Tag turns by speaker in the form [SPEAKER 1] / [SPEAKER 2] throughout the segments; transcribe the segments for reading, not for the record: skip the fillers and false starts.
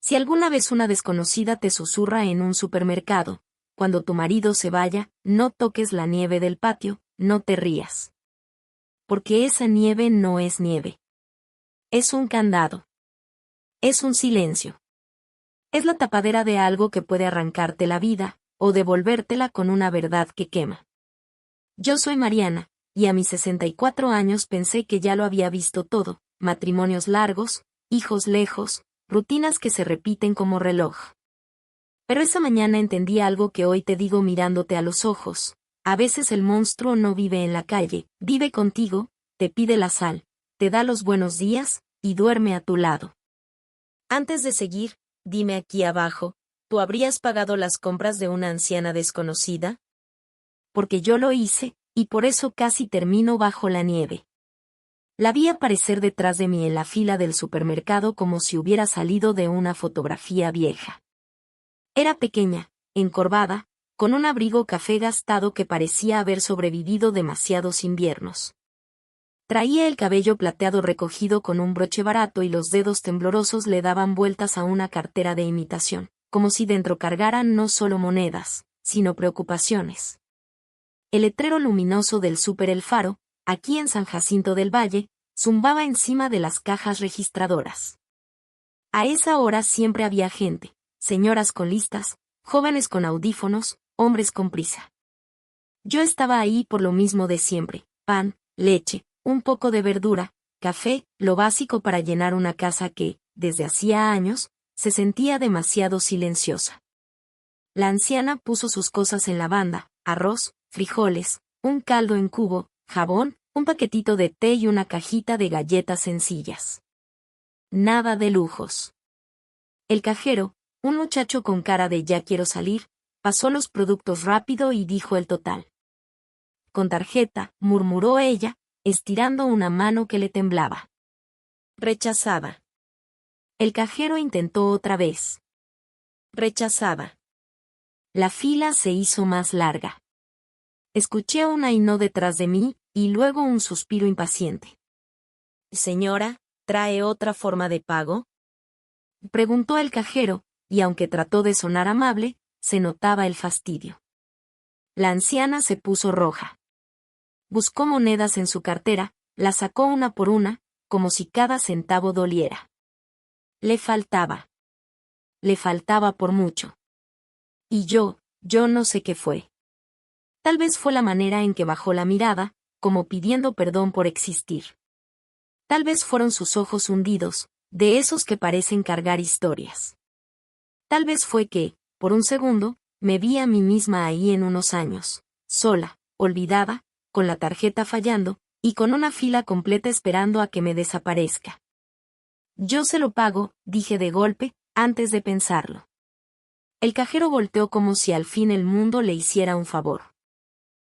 [SPEAKER 1] Si alguna vez una desconocida te susurra en un supermercado, cuando tu marido se vaya, no toques la nieve del patio, no te rías. Porque esa nieve no es nieve. Es un candado. Es un silencio. Es la tapadera de algo que puede arrancarte la vida, o devolvértela con una verdad que quema. Yo soy Mariana, y a mis 64 años pensé que ya lo había visto todo, matrimonios largos, hijos lejos, rutinas que se repiten como reloj. Pero esa mañana entendí algo que hoy te digo mirándote a los ojos. A veces el monstruo no vive en la calle, vive contigo, te pide la sal, te da los buenos días, y duerme a tu lado. Antes de seguir, dime aquí abajo, ¿tú habrías pagado las compras de una anciana desconocida? Porque yo lo hice, y por eso casi termino bajo la nieve. La vi aparecer detrás de mí en la fila del supermercado como si hubiera salido de una fotografía vieja. Era pequeña, encorvada, con un abrigo café gastado que parecía haber sobrevivido demasiados inviernos. Traía el cabello plateado recogido con un broche barato y los dedos temblorosos le daban vueltas a una cartera de imitación, como si dentro cargaran no solo monedas, sino preocupaciones. El letrero luminoso del súper El Faro, aquí en San Jacinto del Valle, zumbaba encima de las cajas registradoras. A esa hora siempre había gente, señoras con listas, jóvenes con audífonos, hombres con prisa. Yo estaba ahí por lo mismo de siempre, pan, leche, un poco de verdura, café, lo básico para llenar una casa que, desde hacía años, se sentía demasiado silenciosa. La anciana puso sus cosas en la banda, arroz, frijoles, un caldo en cubo, jabón, un paquetito de té y una cajita de galletas sencillas. Nada de lujos. El cajero, un muchacho con cara de ya quiero salir, pasó los productos rápido y dijo el total. Con tarjeta, murmuró ella, estirando una mano que le temblaba. Rechazada. El cajero intentó otra vez. Rechazada. La fila se hizo más larga. Escuché un ainó detrás de mí, y luego un suspiro impaciente. Señora, ¿trae otra forma de pago? Preguntó el cajero, y aunque trató de sonar amable, se notaba el fastidio. La anciana se puso roja. Buscó monedas en su cartera, las sacó una por una, como si cada centavo doliera. Le faltaba. Le faltaba por mucho. Y yo no sé qué fue. Tal vez fue la manera en que bajó la mirada, como pidiendo perdón por existir. Tal vez fueron sus ojos hundidos, de esos que parecen cargar historias. Tal vez fue que, por un segundo, me vi a mí misma ahí en unos años, sola, olvidada, con la tarjeta fallando, y con una fila completa esperando a que me desaparezca. Yo se lo pago, dije de golpe, antes de pensarlo. El cajero volteó como si al fin el mundo le hiciera un favor.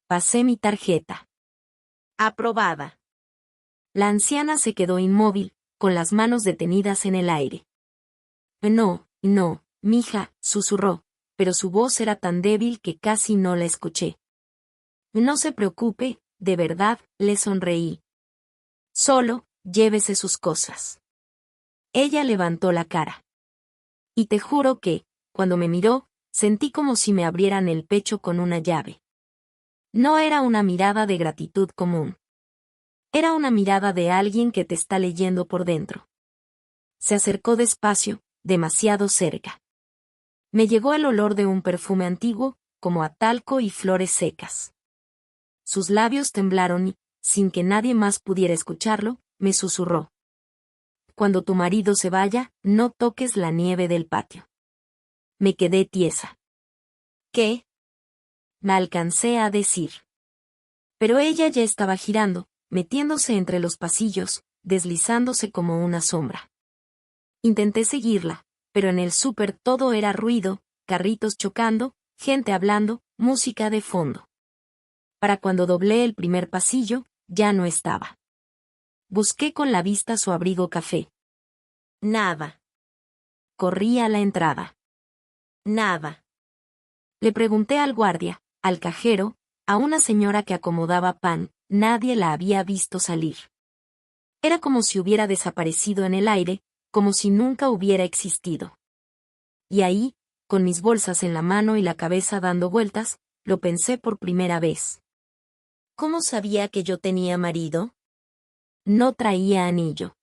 [SPEAKER 1] Pasé mi tarjeta. Aprobada. La anciana se quedó inmóvil, con las manos detenidas en el aire. No, mija, susurró, pero su voz era tan débil que casi no la escuché. No se preocupe, de verdad, le sonreí. Solo, llévese sus cosas. Ella levantó la cara. Y te juro que, cuando me miró, sentí como si me abrieran el pecho con una llave. No era una mirada de gratitud común. Era una mirada de alguien que te está leyendo por dentro. Se acercó despacio, demasiado cerca. Me llegó el olor de un perfume antiguo, como a talco y flores secas. Sus labios temblaron y, sin que nadie más pudiera escucharlo, me susurró. Cuando tu marido se vaya, no toques la nieve del patio. Me quedé tiesa. ¿Qué? Me alcancé a decir. Pero ella ya estaba girando, metiéndose entre los pasillos, deslizándose como una sombra. Intenté seguirla, pero en el súper todo era ruido, carritos chocando, gente hablando, música de fondo. Para cuando doblé el primer pasillo, ya no estaba. Busqué con la vista su abrigo café. Nada. Corrí a la entrada. Nada. Le pregunté al guardia, al cajero, a una señora que acomodaba pan, nadie la había visto salir. Era como si hubiera desaparecido en el aire, como si nunca hubiera existido. y ahí, con mis bolsas en la mano y la cabeza dando vueltas, lo pensé por primera vez. ¿Cómo sabía que yo tenía marido? No traía anillo.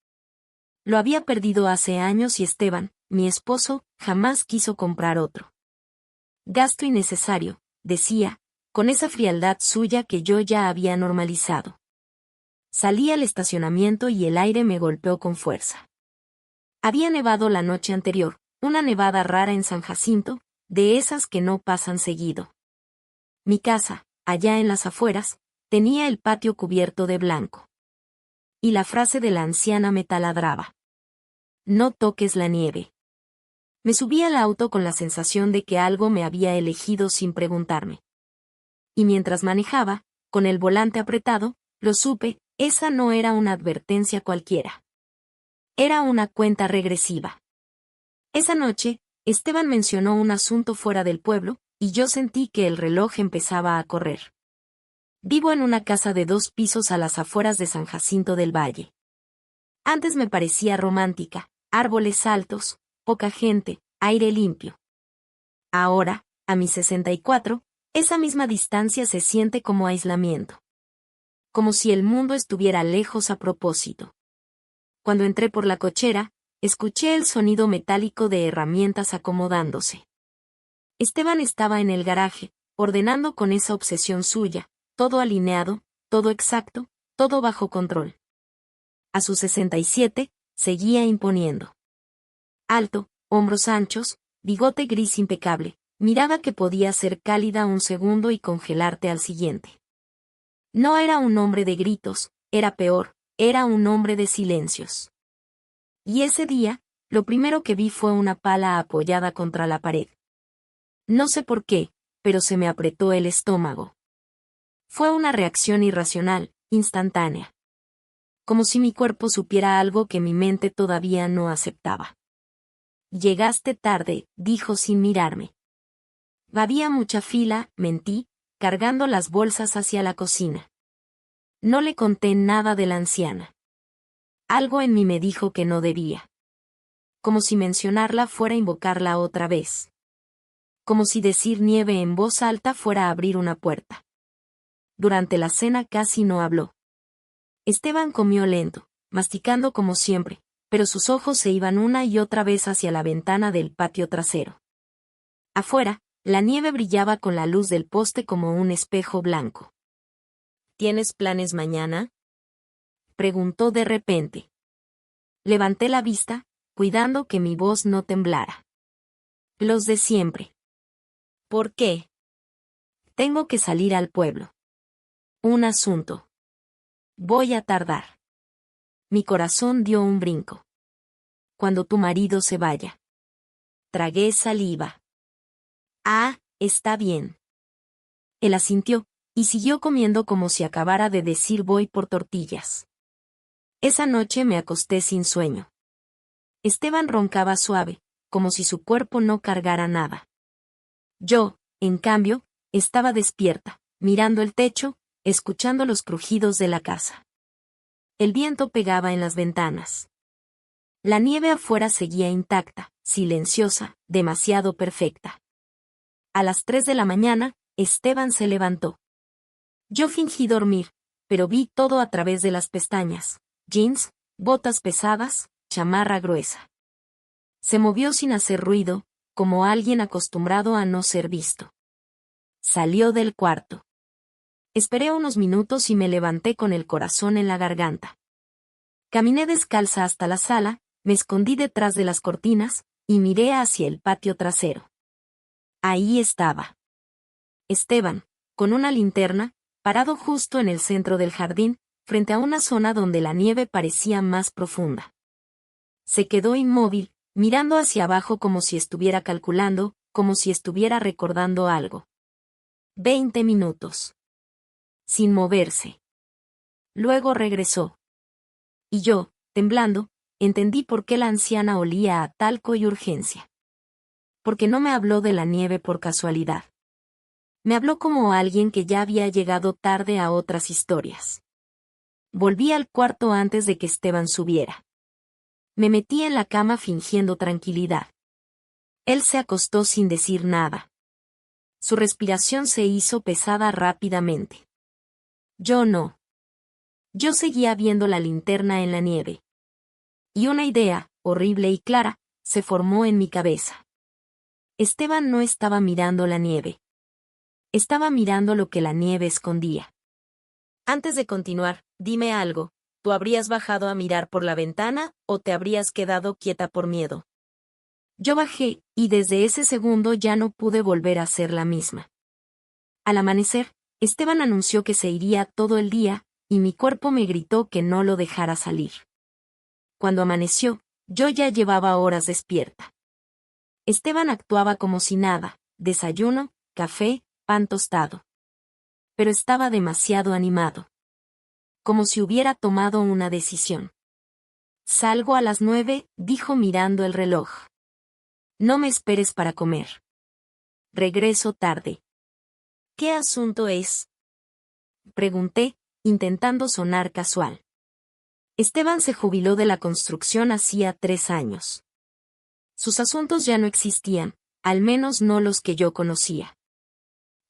[SPEAKER 1] Lo había perdido hace años y Esteban, mi esposo, jamás quiso comprar otro. Gasto innecesario, decía, con esa frialdad suya que yo ya había normalizado. Salí al estacionamiento y el aire me golpeó con fuerza. Había nevado la noche anterior, una nevada rara en San Jacinto, de esas que no pasan seguido. Mi casa, allá en las afueras, tenía el patio cubierto de blanco. Y la frase de la anciana me taladraba. No toques la nieve. Me subí al auto con la sensación de que algo me había elegido sin preguntarme. Y mientras manejaba, con el volante apretado, lo supe, esa no era una advertencia cualquiera. Era una cuenta regresiva. Esa noche, Esteban mencionó un asunto fuera del pueblo, y yo sentí que el reloj empezaba a correr. Vivo en una casa de 2 pisos a las afueras de San Jacinto del Valle. Antes me parecía romántica, árboles altos, poca gente, aire limpio. Ahora, a mis 64, esa misma distancia se siente como aislamiento. Como si el mundo estuviera lejos a propósito. Cuando entré por la cochera, escuché el sonido metálico de herramientas acomodándose. Esteban estaba en el garaje, ordenando con esa obsesión suya, todo alineado, todo exacto, todo bajo control. A sus 67, seguía imponiendo. Alto, hombros anchos, bigote gris impecable, mirada que podía ser cálida un segundo y congelarte al siguiente. No era un hombre de gritos, era peor, era un hombre de silencios. Y ese día, lo primero que vi fue una pala apoyada contra la pared. No sé por qué, pero se me apretó el estómago. Fue una reacción irracional, instantánea. Como si mi cuerpo supiera algo que mi mente todavía no aceptaba. Llegaste tarde, dijo sin mirarme. Había mucha fila, mentí, cargando las bolsas hacia la cocina. No le conté nada de la anciana. Algo en mí me dijo que no debía. Como si mencionarla fuera invocarla otra vez. Como si decir nieve en voz alta fuera abrir una puerta. Durante la cena casi no habló. Esteban comió lento, masticando como siempre, pero sus ojos se iban una y otra vez hacia la ventana del patio trasero. Afuera, la nieve brillaba con la luz del poste como un espejo blanco. ¿Tienes planes mañana?, preguntó de repente. Levanté la vista, cuidando que mi voz no temblara. Los de siempre. ¿Por qué? Tengo que salir al pueblo. Un asunto. Voy a tardar. Mi corazón dio un brinco. Cuando tu marido se vaya. Tragué saliva. Ah, está bien. Él asintió, y siguió comiendo como si acabara de decir voy por tortillas. Esa noche me acosté sin sueño. Esteban roncaba suave, como si su cuerpo no cargara nada. Yo, en cambio, estaba despierta, mirando el techo, escuchando los crujidos de la casa. El viento pegaba en las ventanas. La nieve afuera seguía intacta, silenciosa, demasiado perfecta. A las 3 de la mañana, Esteban se levantó. Yo fingí dormir, pero vi todo a través de las pestañas, jeans, botas pesadas, chamarra gruesa. Se movió sin hacer ruido, como alguien acostumbrado a no ser visto. Salió del cuarto. Esperé unos minutos y me levanté con el corazón en la garganta. Caminé descalza hasta la sala, me escondí detrás de las cortinas, y miré hacia el patio trasero. Ahí estaba. Esteban, con una linterna, parado justo en el centro del jardín, frente a una zona donde la nieve parecía más profunda. Se quedó inmóvil, mirando hacia abajo como si estuviera calculando, como si estuviera recordando algo. 20 minutos. Sin moverse. Luego regresó. Y yo, temblando, entendí por qué la anciana olía a talco y urgencia. Porque no me habló de la nieve por casualidad. Me habló como alguien que ya había llegado tarde a otras historias. Volví al cuarto antes de que Esteban subiera. Me metí en la cama fingiendo tranquilidad. Él se acostó sin decir nada. Su respiración se hizo pesada rápidamente. Yo no. Yo seguía viendo la linterna en la nieve. Y una idea, horrible y clara, se formó en mi cabeza. Esteban no estaba mirando la nieve. Estaba mirando lo que la nieve escondía. Antes de continuar, dime algo. ¿Tú habrías bajado a mirar por la ventana o te habrías quedado quieta por miedo? Yo bajé, y desde ese segundo ya no pude volver a ser la misma. Al amanecer, Esteban anunció que se iría todo el día, y mi cuerpo me gritó que no lo dejara salir. Cuando amaneció, yo ya llevaba horas despierta. Esteban actuaba como si nada, desayuno, café, pan tostado. Pero estaba demasiado animado. Como si hubiera tomado una decisión. Salgo a las 9, dijo mirando el reloj. No me esperes para comer. Regreso tarde. ¿Qué asunto es? Pregunté, intentando sonar casual. Esteban se jubiló de la construcción hacía 3 años. Sus asuntos ya no existían, al menos no los que yo conocía.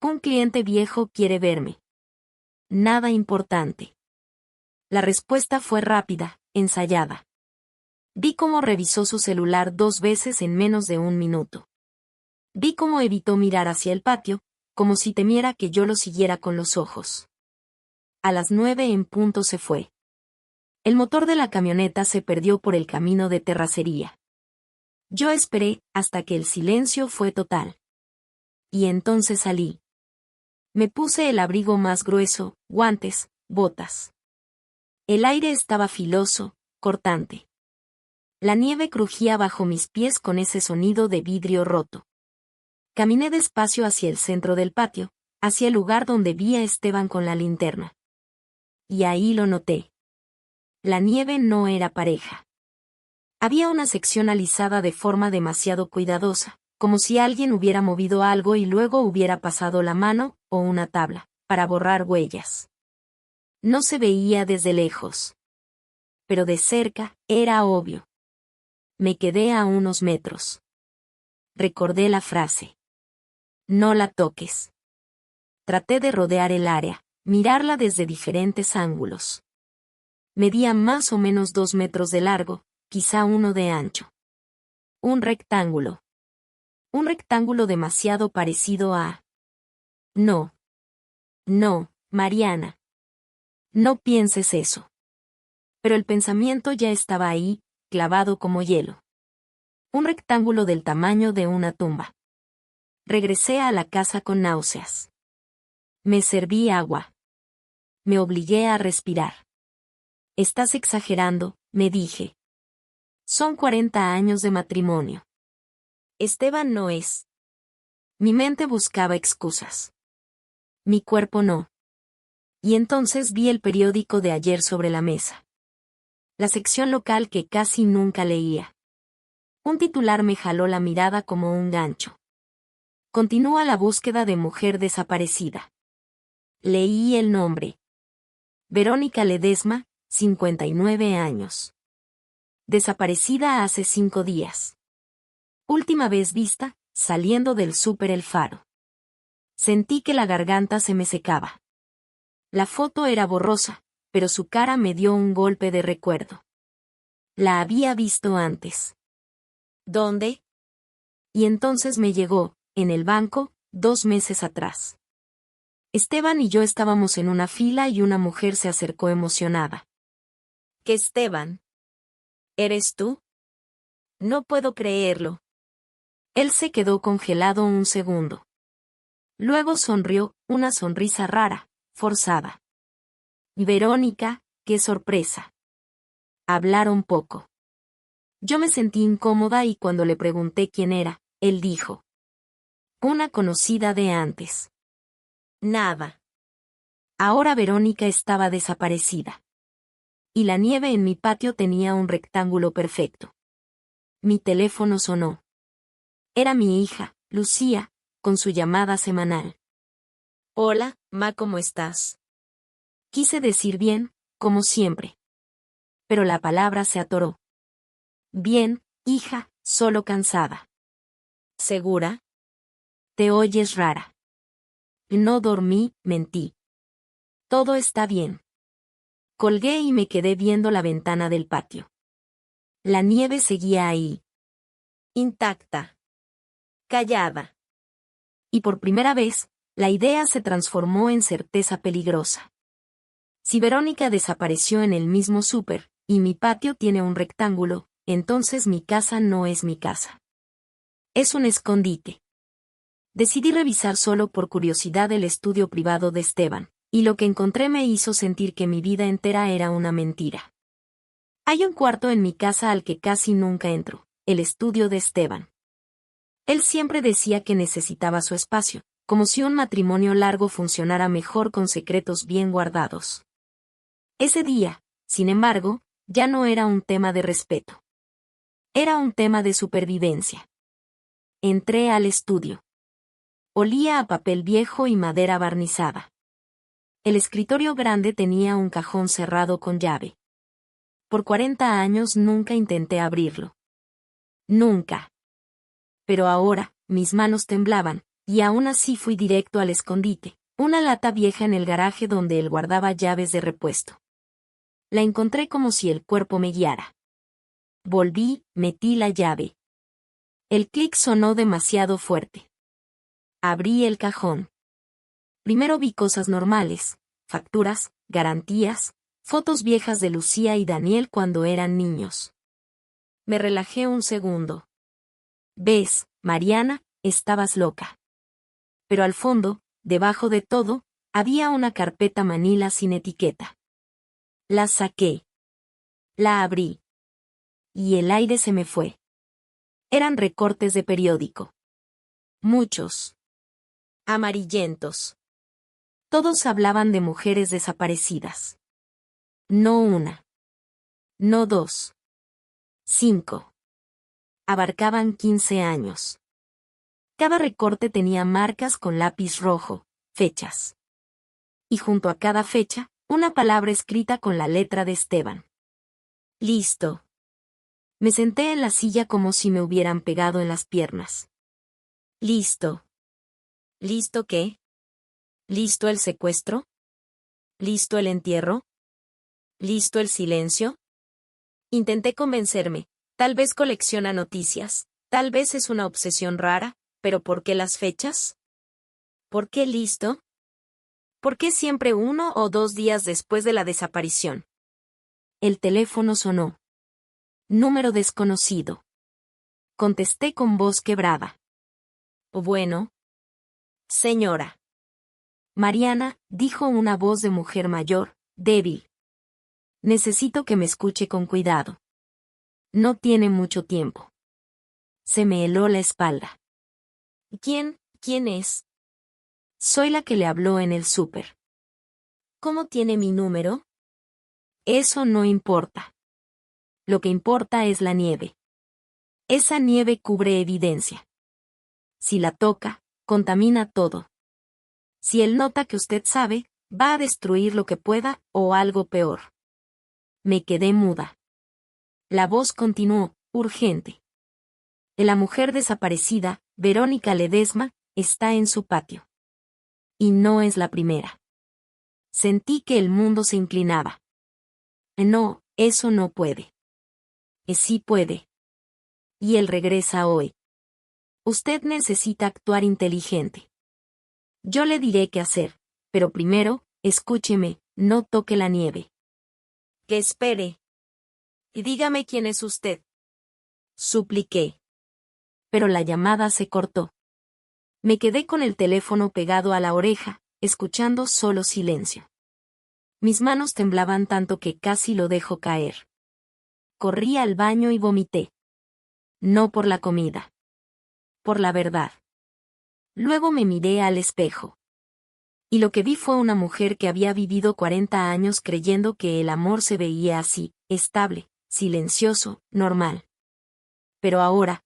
[SPEAKER 1] Un cliente viejo quiere verme. Nada importante. La respuesta fue rápida, ensayada. Vi cómo revisó su celular 2 veces en menos de 1 minuto. Vi cómo evitó mirar hacia el patio, como si temiera que yo lo siguiera con los ojos. A las 9 en punto se fue. El motor de la camioneta se perdió por el camino de terracería. Yo esperé hasta que el silencio fue total. Y entonces salí. Me puse el abrigo más grueso, guantes, botas. El aire estaba filoso, cortante. La nieve crujía bajo mis pies con ese sonido de vidrio roto. Caminé despacio hacia el centro del patio, hacia el lugar donde vi a Esteban con la linterna. Y ahí lo noté. La nieve no era pareja. Había una sección alisada de forma demasiado cuidadosa, como si alguien hubiera movido algo y luego hubiera pasado la mano, o una tabla, para borrar huellas. No se veía desde lejos. Pero de cerca, era obvio. Me quedé a unos metros. Recordé la frase. No la toques. Traté de rodear el área, mirarla desde diferentes ángulos. Medía más o menos 2 metros de largo, quizá 1 de ancho. Un rectángulo. Un rectángulo demasiado parecido a... No. No, Mariana. No pienses eso. Pero el pensamiento ya estaba ahí, clavado como hielo. Un rectángulo del tamaño de una tumba. Regresé a la casa con náuseas. Me serví agua. Me obligué a respirar. Estás exagerando, me dije. Son 40 años de matrimonio. Esteban no es. Mi mente buscaba excusas. Mi cuerpo no. Y entonces vi el periódico de ayer sobre la mesa. La sección local que casi nunca leía. Un titular me jaló la mirada como un gancho. Continúa la búsqueda de mujer desaparecida. Leí el nombre. Verónica Ledesma, 59 años. Desaparecida hace 5 días. Última vez vista, saliendo del súper El Faro. Sentí que la garganta se me secaba. La foto era borrosa, pero su cara me dio un golpe de recuerdo. La había visto antes. ¿Dónde? Y entonces me llegó, en el banco, 2 meses atrás. Esteban y yo estábamos en una fila y una mujer se acercó emocionada. ¿Qué Esteban? ¿Eres tú? No puedo creerlo. Él se quedó congelado un segundo. Luego sonrió, una sonrisa rara, forzada. Verónica, qué sorpresa. Hablaron poco. Yo me sentí incómoda y cuando le pregunté quién era, él dijo. Una conocida de antes. Nada. Ahora Verónica estaba desaparecida. Y la nieve en mi patio tenía un rectángulo perfecto. Mi teléfono sonó. Era mi hija, Lucía, con su llamada semanal. Hola, Ma, ¿cómo estás? Quise decir bien, como siempre. Pero la palabra se atoró. Bien, hija, solo cansada. ¿Segura? Te oyes rara. No dormí, mentí. Todo está bien. Colgué y me quedé viendo la ventana del patio. La nieve seguía ahí. Intacta. Callada. Y por primera vez, la idea se transformó en certeza peligrosa. Si Verónica desapareció en el mismo súper, y mi patio tiene un rectángulo, entonces mi casa no es mi casa. Es un escondite. Decidí revisar solo por curiosidad el estudio privado de Esteban, y lo que encontré me hizo sentir que mi vida entera era una mentira. Hay un cuarto en mi casa al que casi nunca entro, el estudio de Esteban. Él siempre decía que necesitaba su espacio, como si un matrimonio largo funcionara mejor con secretos bien guardados. Ese día, sin embargo, ya no era un tema de respeto. Era un tema de supervivencia. Entré al estudio. Olía a papel viejo y madera barnizada. El escritorio grande tenía un cajón cerrado con llave. Por 40 años nunca intenté abrirlo. Nunca. Pero ahora, mis manos temblaban, y aún así fui directo al escondite, una lata vieja en el garaje donde él guardaba llaves de repuesto. La encontré como si el cuerpo me guiara. Volví, metí la llave. El clic sonó demasiado fuerte. Abrí el cajón. Primero vi cosas normales, facturas, garantías, fotos viejas de Lucía y Daniel cuando eran niños. Me relajé un segundo. Ves, Mariana, estabas loca. Pero al fondo, debajo de todo, había una carpeta manila sin etiqueta. La saqué. La abrí. Y el aire se me fue. Eran recortes de periódico. Muchos. Amarillentos. Todos hablaban de mujeres desaparecidas. No una. No dos. 5. Abarcaban 15 años. Cada recorte tenía marcas con lápiz rojo, fechas. Y junto a cada fecha, una palabra escrita con la letra de Esteban. Listo. Me senté en la silla como si me hubieran pegado en las piernas. Listo. ¿Listo qué? ¿Listo el secuestro? ¿Listo el entierro? ¿Listo el silencio? Intenté convencerme. Tal vez colecciona noticias, tal vez es una obsesión rara, pero ¿por qué las fechas? ¿Por qué listo? ¿Por qué siempre 1 o 2 días después de la desaparición? El teléfono sonó. Número desconocido. Contesté con voz quebrada. Bueno. Señora. Mariana, dijo una voz de mujer mayor, débil. Necesito que me escuche con cuidado. No tiene mucho tiempo. Se me heló la espalda. ¿Quién es? Soy la que le habló en el súper. ¿Cómo tiene mi número? Eso no importa. Lo que importa es la nieve. Esa nieve cubre evidencia. Si la toca, contamina todo. Si él nota que usted sabe, va a destruir lo que pueda, o algo peor. Me quedé muda. La voz continuó, urgente. La mujer desaparecida, Verónica Ledesma, está en su patio. Y no es la primera. Sentí que el mundo se inclinaba. No, eso no puede. Sí puede. Y él regresa hoy. Usted necesita actuar inteligente. Yo le diré qué hacer, pero primero, escúcheme, no toque la nieve. Que espere. Y dígame quién es usted. Supliqué. Pero la llamada se cortó. Me quedé con el teléfono pegado a la oreja, escuchando solo silencio. Mis manos temblaban tanto que casi lo dejo caer. Corrí al baño y vomité. No por la comida. Por la verdad. Luego me miré al espejo. Y lo que vi fue una mujer que había vivido 40 años creyendo que el amor se veía así, estable, silencioso, normal. Pero ahora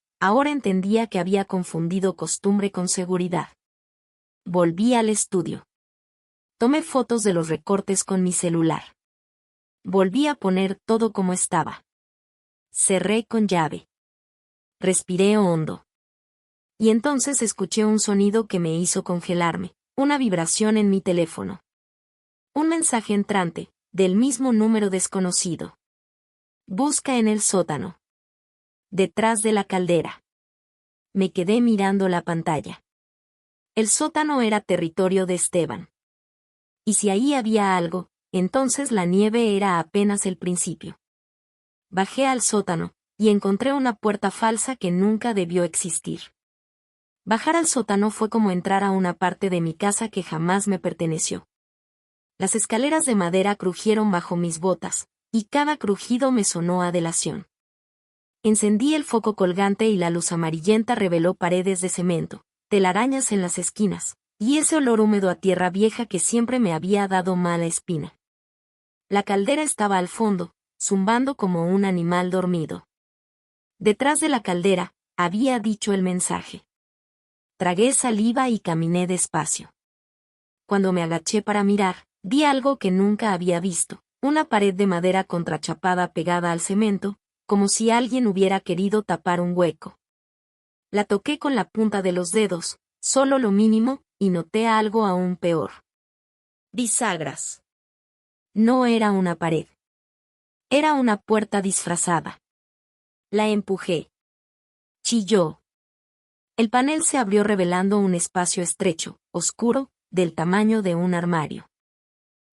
[SPEAKER 1] entendía que había confundido costumbre con seguridad. Volví al estudio. Tomé fotos de los recortes con mi celular. Volví a poner todo como estaba. Cerré con llave. Respiré hondo. Y entonces escuché un sonido que me hizo congelarme, una vibración en mi teléfono. Un mensaje entrante, del mismo número desconocido. Busca en el sótano. Detrás de la caldera. Me quedé mirando la pantalla. El sótano era territorio de Esteban. Y si ahí había algo, entonces la nieve era apenas el principio. Bajé al sótano, y encontré una puerta falsa que nunca debió existir. Bajar al sótano fue como entrar a una parte de mi casa que jamás me perteneció. Las escaleras de madera crujieron bajo mis botas, y cada crujido me sonó a delación. Encendí el foco colgante y la luz amarillenta reveló paredes de cemento, telarañas en las esquinas, y ese olor húmedo a tierra vieja que siempre me había dado mala espina. La caldera estaba al fondo, zumbando como un animal dormido. Detrás de la caldera, había dicho el mensaje. Tragué saliva y caminé despacio. Cuando me agaché para mirar, vi algo que nunca había visto, una pared de madera contrachapada pegada al cemento, como si alguien hubiera querido tapar un hueco. La toqué con la punta de los dedos, solo lo mínimo, y noté algo aún peor. Bisagras. No era una pared. Era una puerta disfrazada. La empujé. Chilló. El panel se abrió revelando un espacio estrecho, oscuro, del tamaño de un armario.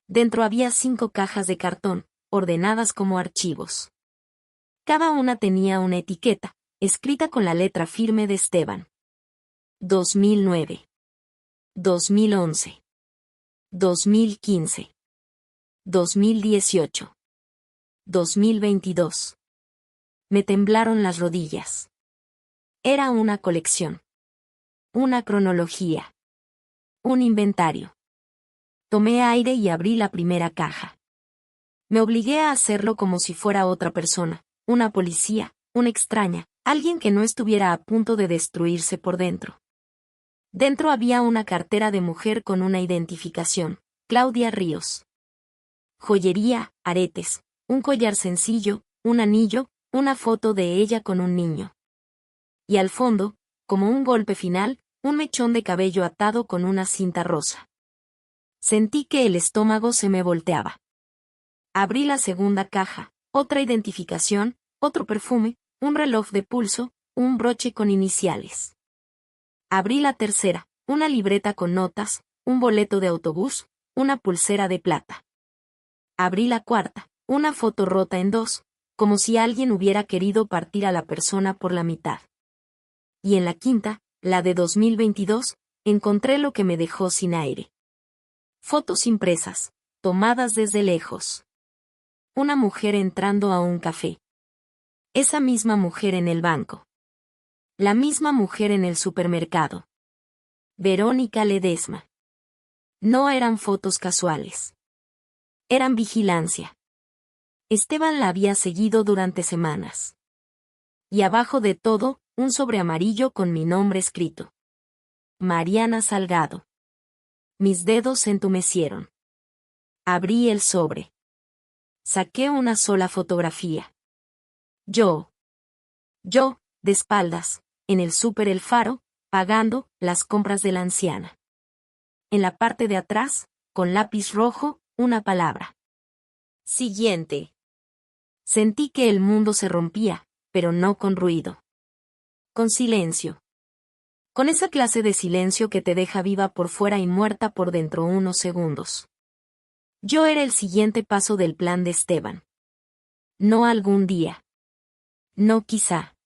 [SPEAKER 1] Dentro había 5 cajas de cartón, ordenadas como archivos. Cada una tenía una etiqueta, escrita con la letra firme de Esteban. 2009. 2011. 2015. 2018. 2022. Me temblaron las rodillas. Era una colección. Una cronología. Un inventario. Tomé aire y abrí la primera caja. Me obligué a hacerlo como si fuera otra persona, una policía, una extraña, alguien que no estuviera a punto de destruirse por dentro. Dentro había una cartera de mujer con una identificación, Claudia Ríos. Joyería, aretes, un collar sencillo, un anillo, una foto de ella con un niño. Y al fondo, como un golpe final, un mechón de cabello atado con una cinta rosa. Sentí que el estómago se me volteaba. Abrí la segunda caja, otra identificación, otro perfume, un reloj de pulso, un broche con iniciales. Abrí la tercera, una libreta con notas, un boleto de autobús, una pulsera de plata. Abrí la cuarta, una foto rota en 2, como si alguien hubiera querido partir a la persona por la mitad. Y en la quinta, la de 2022, encontré lo que me dejó sin aire. Fotos impresas, tomadas desde lejos. Una mujer entrando a un café. Esa misma mujer en el banco. La misma mujer en el supermercado. Verónica Ledesma. No eran fotos casuales. Eran vigilancia. Esteban la había seguido durante semanas. Y abajo de todo, un sobre amarillo con mi nombre escrito. Mariana Salgado. Mis dedos se entumecieron. Abrí el sobre. Saqué una sola fotografía. Yo, de espaldas, en el súper El Faro, pagando las compras de la anciana. En la parte de atrás, con lápiz rojo, una palabra. Siguiente. Sentí que el mundo se rompía, pero no con ruido. Con silencio. Con esa clase de silencio que te deja viva por fuera y muerta por dentro unos segundos. Yo era el siguiente paso del plan de Esteban. No algún día. No quizá.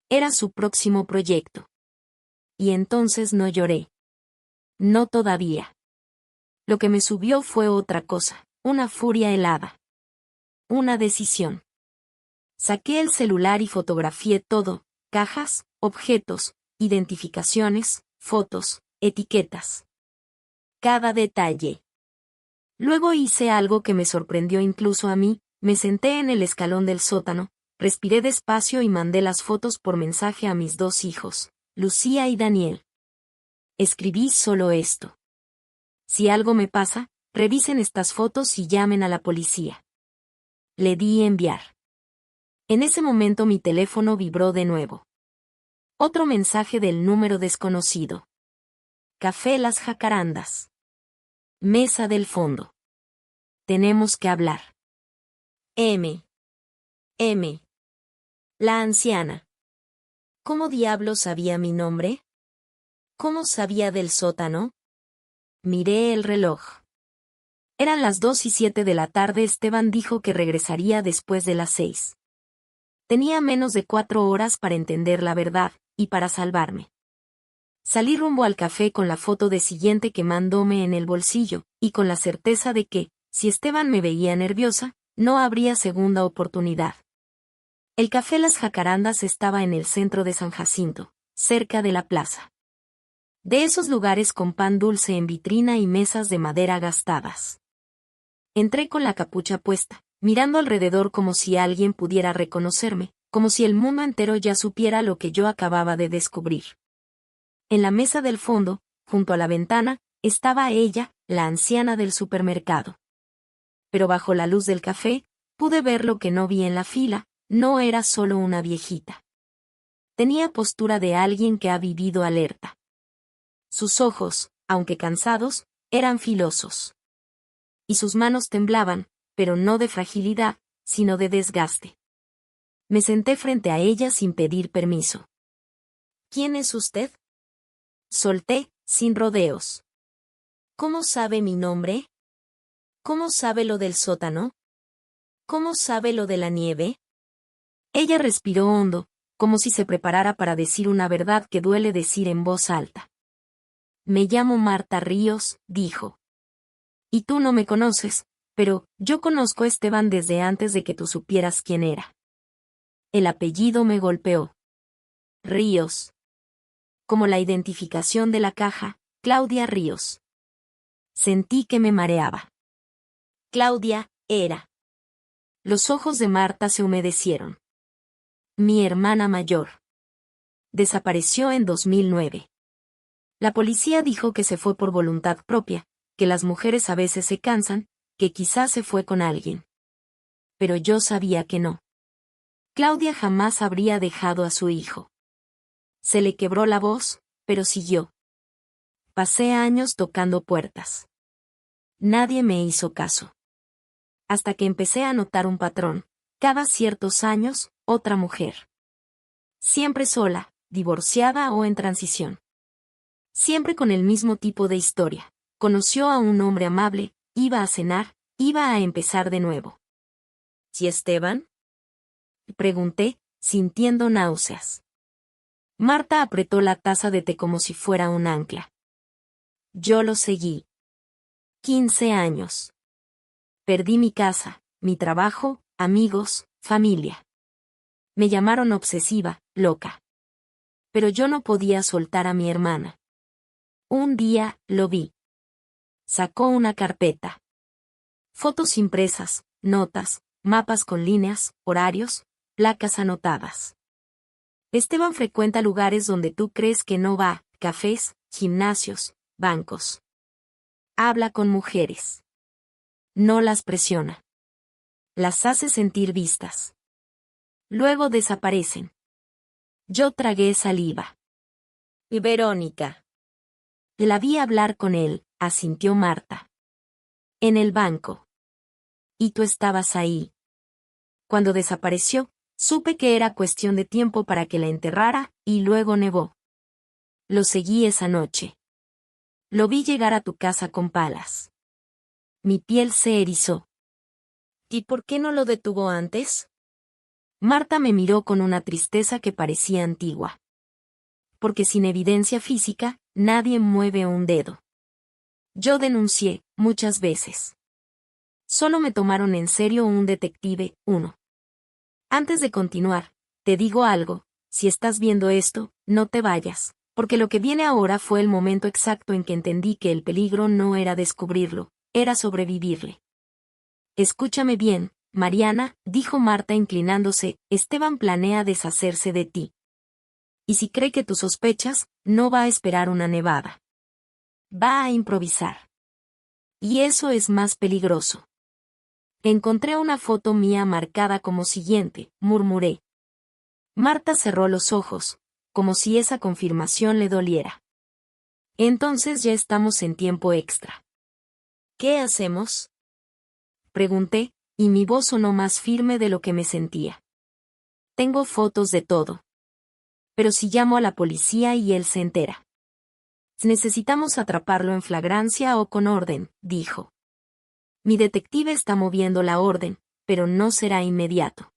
[SPEAKER 1] Era su próximo proyecto. Y entonces no lloré. No todavía. Lo que me subió fue otra cosa, una furia helada. Una decisión. Saqué el celular y fotografié todo, cajas, objetos, identificaciones, fotos, etiquetas. Cada detalle. Luego hice algo que me sorprendió incluso a mí, me senté en el escalón del sótano, respiré despacio y mandé las fotos por mensaje a mis 2 hijos, Lucía y Daniel. Escribí solo esto. Si algo me pasa, revisen estas fotos y llamen a la policía. Le di enviar. En ese momento mi teléfono vibró de nuevo. Otro mensaje del número desconocido. Café Las Jacarandas. Mesa del fondo. Tenemos que hablar. M. La anciana. ¿Cómo diablos sabía mi nombre? ¿Cómo sabía del sótano? Miré el reloj. Eran las 2:07 de la tarde. Esteban dijo que regresaría después de las 6. Tenía menos de 4 horas para entender la verdad, y para salvarme. Salí rumbo al café con la foto de siguiente que mandóme en el bolsillo, y con la certeza de que, si Esteban me veía nerviosa, no habría segunda oportunidad. El café Las Jacarandas estaba en el centro de San Jacinto, cerca de la plaza. De esos lugares con pan dulce en vitrina y mesas de madera gastadas. Entré con la capucha puesta, mirando alrededor como si alguien pudiera reconocerme, como si el mundo entero ya supiera lo que yo acababa de descubrir. En la mesa del fondo, junto a la ventana, estaba ella, la anciana del supermercado. Pero bajo la luz del café, pude ver lo que no vi en la fila. No era solo una viejita. Tenía postura de alguien que ha vivido alerta. Sus ojos, aunque cansados, eran filosos. Y sus manos temblaban, pero no de fragilidad, sino de desgaste. Me senté frente a ella sin pedir permiso. ¿Quién es usted? Solté, sin rodeos. ¿Cómo sabe mi nombre? ¿Cómo sabe lo del sótano? ¿Cómo sabe lo de la nieve? Ella respiró hondo, como si se preparara para decir una verdad que duele decir en voz alta. Me llamo Marta Ríos, dijo. Y tú no me conoces, pero yo conozco a Esteban desde antes de que tú supieras quién era. El apellido me golpeó. Ríos. Como la identificación de la caja, Claudia Ríos. Sentí que me mareaba. Claudia, era. Los ojos de Marta se humedecieron. Mi hermana mayor. Desapareció en 2009. La policía dijo que se fue por voluntad propia, que las mujeres a veces se cansan, que quizás se fue con alguien. Pero yo sabía que no. Claudia jamás habría dejado a su hijo. Se le quebró la voz, pero siguió. Pasé años tocando puertas. Nadie me hizo caso. Hasta que empecé a notar un patrón. Cada ciertos años, otra mujer. Siempre sola, divorciada o en transición. Siempre con el mismo tipo de historia. Conoció a un hombre amable, iba a cenar, iba a empezar de nuevo. ¿Y Esteban? Pregunté, sintiendo náuseas. Marta apretó la taza de té como si fuera un ancla. Yo lo seguí. 15 años. Perdí mi casa, mi trabajo, amigos, familia. Me llamaron obsesiva, loca. Pero yo no podía soltar a mi hermana. Un día, lo vi. Sacó una carpeta. Fotos impresas, notas, mapas con líneas, horarios, placas anotadas. Esteban frecuenta lugares donde tú crees que no va, cafés, gimnasios, bancos. Habla con mujeres. No las presiona. Las hace sentir vistas. Luego desaparecen. Yo tragué saliva. Y Verónica. La vi hablar con él, asintió Marta. En el banco. Y tú estabas ahí. Cuando desapareció, supe que era cuestión de tiempo para que la enterrara, y luego nevó. Lo seguí esa noche. Lo vi llegar a tu casa con palas. Mi piel se erizó. ¿Y por qué no lo detuvo antes? Marta me miró con una tristeza que parecía antigua. Porque sin evidencia física, nadie mueve un dedo. Yo denuncié, muchas veces. Solo me tomaron en serio un detective, uno. Antes de continuar, te digo algo, si estás viendo esto, no te vayas, porque lo que viene ahora fue el momento exacto en que entendí que el peligro no era descubrirlo, era sobrevivirle. Escúchame bien, Mariana, dijo Marta inclinándose, Esteban planea deshacerse de ti. Y si cree que tú sospechas, no va a esperar una nevada. Va a improvisar. Y eso es más peligroso. Encontré una foto mía marcada como siguiente, murmuré. Marta cerró los ojos, como si esa confirmación le doliera. Entonces ya estamos en tiempo extra. ¿Qué hacemos? Pregunté, y mi voz sonó más firme de lo que me sentía. Tengo fotos de todo. Pero si llamo a la policía y él se entera. Necesitamos atraparlo en flagrancia o con orden, dijo. Mi detective está moviendo la orden, pero no será inmediato.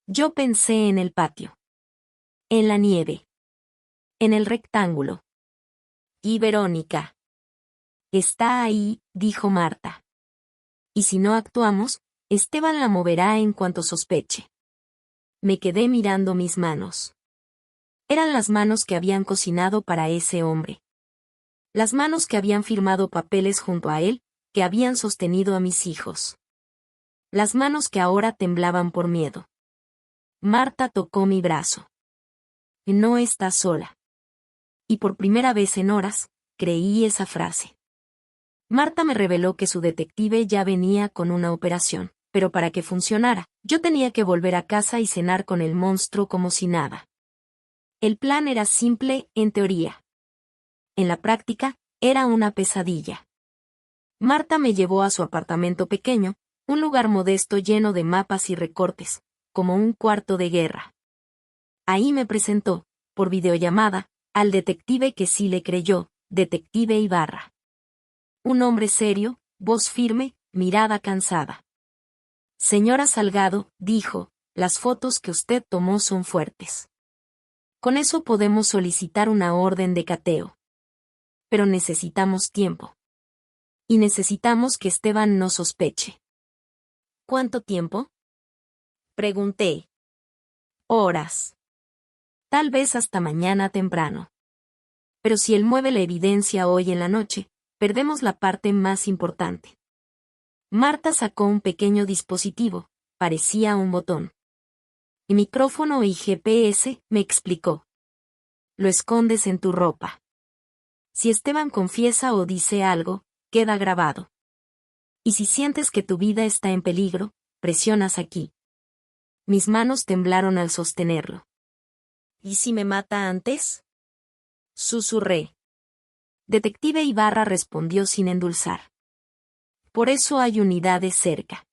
[SPEAKER 1] Yo pensé en el patio. En la nieve. En el rectángulo. Y Verónica. Está ahí, dijo Marta. Y si no actuamos, Esteban la moverá en cuanto sospeche. Me quedé mirando mis manos. Eran las manos que habían cocinado para ese hombre. Las manos que habían firmado papeles junto a él, que habían sostenido a mis hijos. Las manos que ahora temblaban por miedo. Marta tocó mi brazo. No estás sola. Y por primera vez en horas, creí esa frase. Marta me reveló que su detective ya venía con una operación, pero para que funcionara, yo tenía que volver a casa y cenar con el monstruo como si nada. El plan era simple, en teoría. En la práctica, era una pesadilla. Marta me llevó a su apartamento pequeño, un lugar modesto lleno de mapas y recortes, como un cuarto de guerra. Ahí me presentó, por videollamada, al detective que sí le creyó, detective Ibarra. Un hombre serio, voz firme, mirada cansada. Señora Salgado, dijo, las fotos que usted tomó son fuertes. Con eso podemos solicitar una orden de cateo. Pero necesitamos tiempo. Y necesitamos que Esteban no sospeche. ¿Cuánto tiempo? Pregunté. Horas. Tal vez hasta mañana temprano. Pero si él mueve la evidencia hoy en la noche, perdemos la parte más importante. Marta sacó un pequeño dispositivo, parecía un botón. Y micrófono y GPS, me explicó. Lo escondes en tu ropa. Si Esteban confiesa o dice algo, queda grabado. Y si sientes que tu vida está en peligro, presionas aquí. Mis manos temblaron al sostenerlo. ¿Y si me mata antes? Susurré. Detective Ibarra respondió sin endulzar. Por eso hay unidades cerca.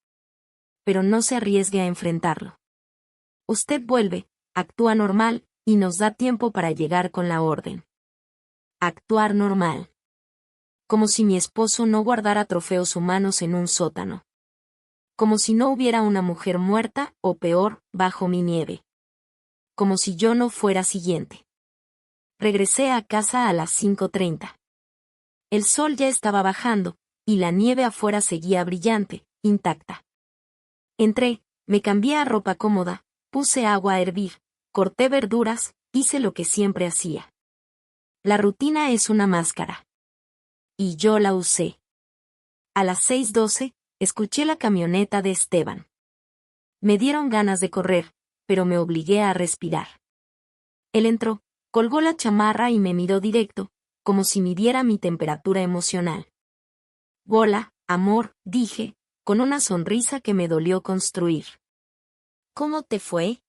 [SPEAKER 1] Pero no se arriesgue a enfrentarlo. Usted vuelve, actúa normal, y nos da tiempo para llegar con la orden. Actuar normal. Como si mi esposo no guardara trofeos humanos en un sótano. Como si no hubiera una mujer muerta, o peor, bajo mi nieve. Como si yo no fuera siguiente. Regresé a casa a las 5:30. El sol ya estaba bajando, y la nieve afuera seguía brillante, intacta. Entré, me cambié a ropa cómoda, puse agua a hervir, corté verduras, hice lo que siempre hacía. La rutina es una máscara. Y yo la usé. A las 6:12, escuché la camioneta de Esteban. Me dieron ganas de correr, pero me obligué a respirar. Él entró, colgó la chamarra y me miró directo, como si midiera mi temperatura emocional. Hola, amor, dije, con una sonrisa que me dolió construir. ¿Cómo te fue?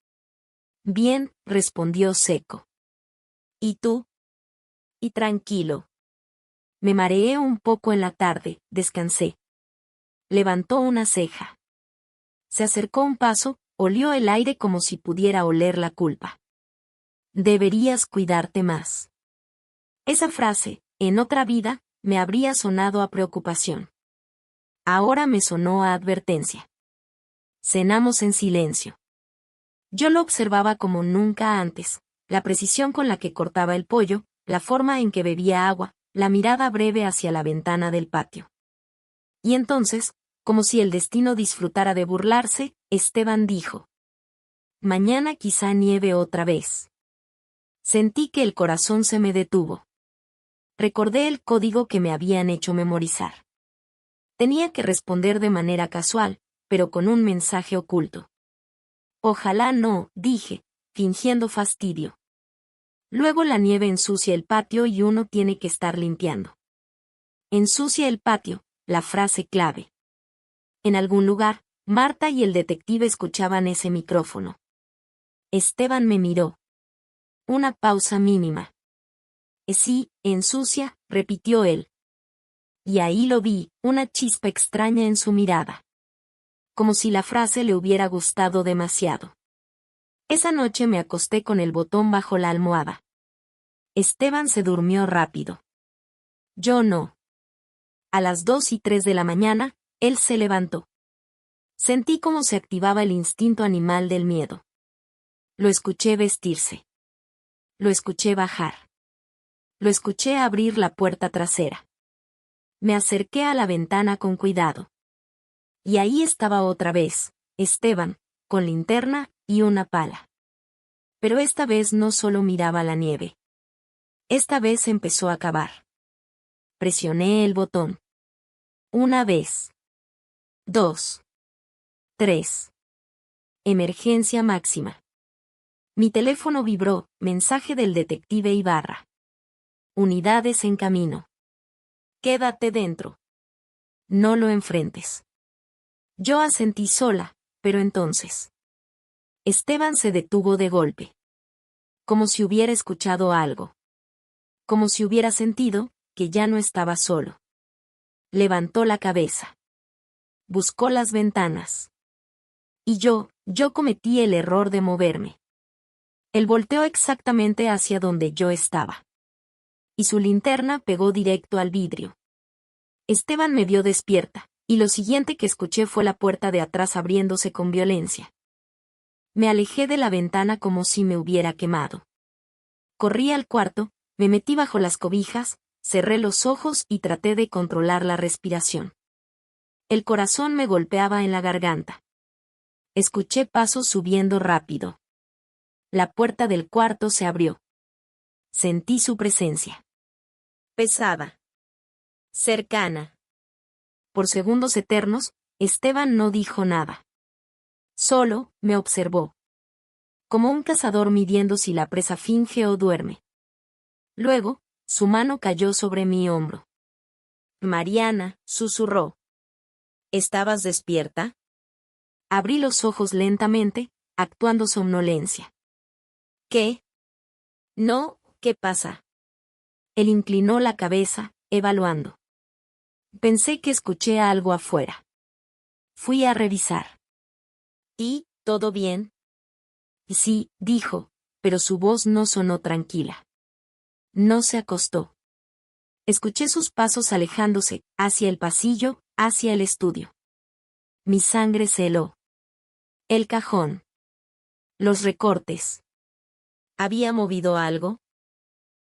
[SPEAKER 1] Bien, respondió seco. ¿Y tú? Y tranquilo. Me mareé un poco en la tarde, descansé. Levantó una ceja. Se acercó un paso, olió el aire como si pudiera oler la culpa. Deberías cuidarte más. Esa frase, en otra vida, me habría sonado a preocupación. Ahora me sonó a advertencia. Cenamos en silencio. Yo lo observaba como nunca antes, la precisión con la que cortaba el pollo, la forma en que bebía agua, la mirada breve hacia la ventana del patio. Y entonces, como si el destino disfrutara de burlarse, Esteban dijo: mañana quizá nieve otra vez. Sentí que el corazón se me detuvo. Recordé el código que me habían hecho memorizar. Tenía que responder de manera casual, pero con un mensaje oculto. Ojalá no, dije, fingiendo fastidio. Luego la nieve ensucia el patio y uno tiene que estar limpiando. Ensucia el patio, la frase clave. En algún lugar, Marta y el detective escuchaban ese micrófono. Esteban me miró. una pausa mínima. Sí, ensucia, repitió él. Y ahí lo vi, una chispa extraña en su mirada. Como si la frase le hubiera gustado demasiado. Esa noche me acosté con el botón bajo la almohada. Esteban se durmió rápido. Yo no. A las 2:03 de la mañana, él se levantó. Sentí cómo se activaba el instinto animal del miedo. Lo escuché vestirse. Lo escuché bajar. Lo escuché abrir la puerta trasera. Me acerqué a la ventana con cuidado. Y ahí estaba otra vez, Esteban, con linterna y una pala. Pero esta vez no solo miraba la nieve. Esta vez empezó a cavar. Presioné el botón. 1 vez. 2. 3. Emergencia máxima. Mi teléfono vibró, mensaje del detective Ibarra. Unidades en camino. Quédate dentro. No lo enfrentes. Yo asentí sola, pero entonces. Esteban se detuvo de golpe. Como si hubiera escuchado algo. Como si hubiera sentido que ya no estaba solo. Levantó la cabeza. Buscó las ventanas. Y yo cometí el error de moverme. Él volteó exactamente hacia donde yo estaba. Y su linterna pegó directo al vidrio. Esteban me vio despierta, y lo siguiente que escuché fue la puerta de atrás abriéndose con violencia. Me alejé de la ventana como si me hubiera quemado. Corrí al cuarto, me metí bajo las cobijas, cerré los ojos y traté de controlar la respiración. El corazón me golpeaba en la garganta. Escuché pasos subiendo rápido. La puerta del cuarto se abrió. Sentí su presencia. Pesada. Cercana. Por segundos eternos, Esteban no dijo nada. Solo me observó. Como un cazador midiendo si la presa finge o duerme. Luego, su mano cayó sobre mi hombro. Mariana, susurró. ¿Estabas despierta? Abrí los ojos lentamente, actuando somnolencia. ¿Qué? No, ¿qué pasa? Él inclinó la cabeza, evaluando. Pensé que escuché algo afuera. Fui a revisar. ¿Y, todo bien? Sí, dijo, pero su voz no sonó tranquila. No se acostó. Escuché sus pasos alejándose, hacia el pasillo, hacia el estudio. Mi sangre se heló. El cajón. Los recortes. ¿Había movido algo?